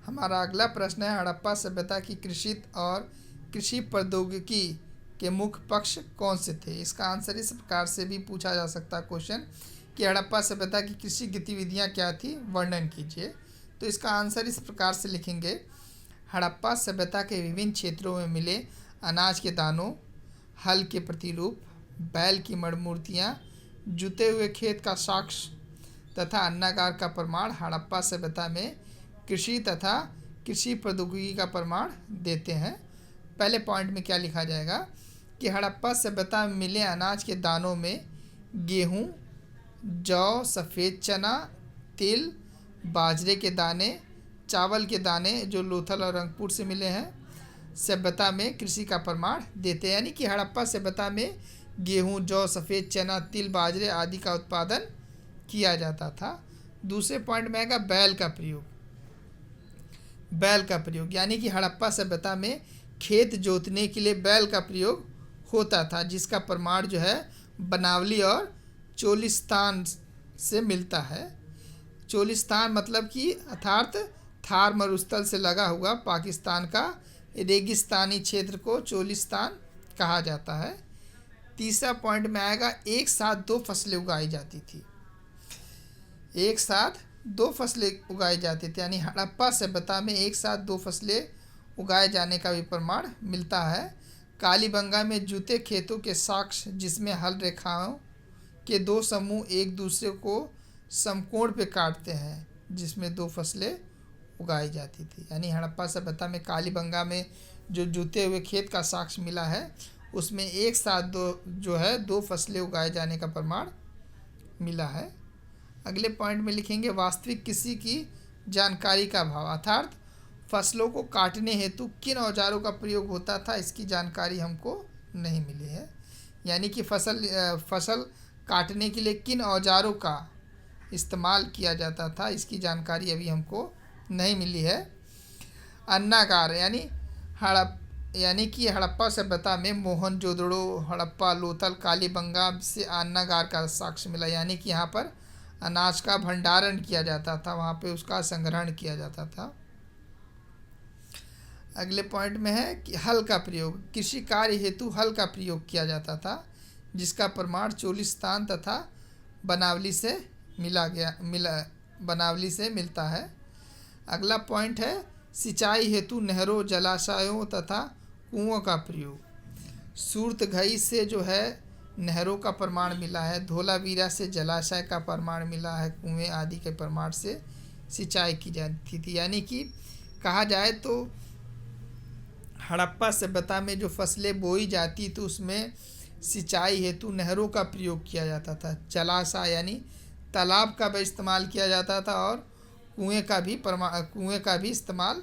हमारा अगला प्रश्न है, हड़प्पा सभ्यता की कृषि और कृषि प्रौद्योगिकी के मुख्य पक्ष कौन से थे। इसका आंसर इस प्रकार से भी पूछा जा सकता है क्वेश्चन कि हड़प्पा सभ्यता की कृषि गतिविधियां क्या थी, वर्णन कीजिए। तो इसका आंसर इस प्रकार से लिखेंगे, हड़प्पा सभ्यता के विभिन्न क्षेत्रों में मिले अनाज के दानों, हल के प्रतिरूप, बैल की मणिमूर्तियाँ, जुते हुए खेत का साक्ष्य तथा अन्नागार का प्रमाण हड़प्पा सभ्यता में कृषि तथा कृषि प्रौद्योगिकी का प्रमाण देते हैं। पहले पॉइंट में क्या लिखा जाएगा कि हड़प्पा सभ्यता में मिले अनाज के दानों में गेहूँ, जौ, सफ़ेद चना, तिल, बाजरे के दाने, चावल के दाने जो लोथल और रंगपुर से मिले हैं, सभ्यता में कृषि का प्रमाण देते हैं। यानी कि हड़प्पा सभ्यता में गेहूँ, जौ, सफ़ेद चना, तिल, बाजरे आदि का उत्पादन किया जाता था। दूसरे पॉइंट में आएगा बैल का प्रयोग। बैल का प्रयोग यानी कि हड़प्पा सभ्यता में खेत जोतने के लिए बैल का प्रयोग होता था, जिसका प्रमाण जो है बनावली और चोलिस्तान से मिलता है। चोलिस्तान मतलब कि अर्थात थार मरुस्थल से लगा हुआ पाकिस्तान का रेगिस्तानी क्षेत्र को चोलिस्तान कहा जाता है। तीसरा पॉइंट में आएगा, एक साथ दो फसलें उगाई जाती थी। एक साथ दो फसलें उगाई जाती थी यानी हड़प्पा सभ्यता में एक साथ दो फसलें उगाए जाने का भी प्रमाण मिलता है। कालीबंगा में जुते खेतों के साक्ष्य जिसमें हल रेखाओं के दो समूह एक दूसरे को समकोण पे काटते हैं, जिसमें दो फसलें उगाई जाती थी। यानी हड़प्पा सभ्यता में कालीबंगा में जो जुते हुए खेत का साक्ष्य मिला है, उसमें एक साथ दो फसलें उगाए जाने का प्रमाण मिला है। अगले पॉइंट में लिखेंगे, वास्तविक कृषि की जानकारी का अभाव, अर्थात फसलों को काटने हेतु किन औजारों का प्रयोग होता था, इसकी जानकारी हमको नहीं मिली है। यानी कि फसल काटने के लिए किन औजारों का इस्तेमाल किया जाता था, इसकी जानकारी अभी हमको नहीं मिली है। अन्नागार यानी कि हड़प्पा सभ्यता में मोहनजोदड़ो, हड़प्पा, लोथल, कालीबंगा से अन्नागार का साक्ष्य मिला। यानी कि यहाँ पर अनाज का भंडारण किया जाता था, वहाँ पे उसका संग्रहण किया जाता था। अगले पॉइंट में है कि हल का प्रयोग, कृषि कार्य हेतु हल का प्रयोग किया जाता था, जिसका प्रमाण चोलिस्तान तथा बनावली से मिलता है। अगला पॉइंट है, सिंचाई हेतु नहरों, जलाशयों तथा कुओं का प्रयोग। सूरतघई से जो है नहरों का प्रमाण मिला है, धोलावीरा से जलाशय का प्रमाण मिला है, कुएं आदि के प्रमाण से सिंचाई की जाती थी। यानी कि कहा जाए तो हड़प्पा सभ्यता में जो फसलें बोई जाती तो उसमें सिंचाई हेतु नहरों का प्रयोग किया जाता था, जलाशय यानी तालाब का भी इस्तेमाल किया जाता था, और कुएं का भी इस्तेमाल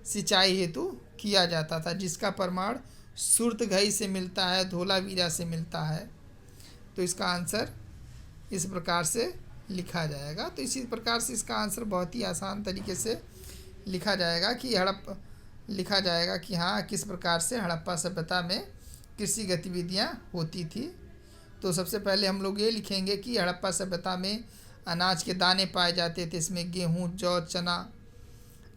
सिंचाई हेतु किया जाता था, जिसका प्रमाण सूरतघई से मिलता है, धोलावीरा से मिलता है। तो इसका आंसर इस प्रकार से लिखा जाएगा। तो इसी प्रकार से इसका आंसर बहुत ही आसान तरीके से लिखा जाएगा कि हाँ, किस प्रकार से हड़प्पा सभ्यता में कृषि गतिविधियाँ होती थी। तो सबसे पहले हम लोग ये लिखेंगे कि हड़प्पा सभ्यता में अनाज के दाने पाए जाते थे, इसमें गेहूँ, जौ, चना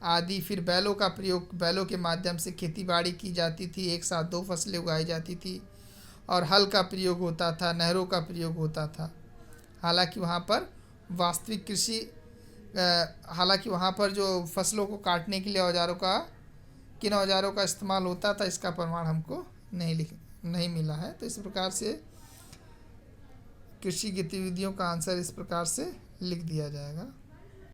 आदि। फिर बैलों के माध्यम से खेतीबाड़ी की जाती थी, एक साथ दो फसलें उगाई जाती थी, और हल का प्रयोग होता था, नहरों का प्रयोग होता था। हालांकि वहाँ पर जो फसलों को काटने के लिए किन औजारों का इस्तेमाल होता था, इसका प्रमाण हमको नहीं मिला है। तो इस प्रकार से कृषि गतिविधियों का आंसर इस प्रकार से लिख दिया जाएगा।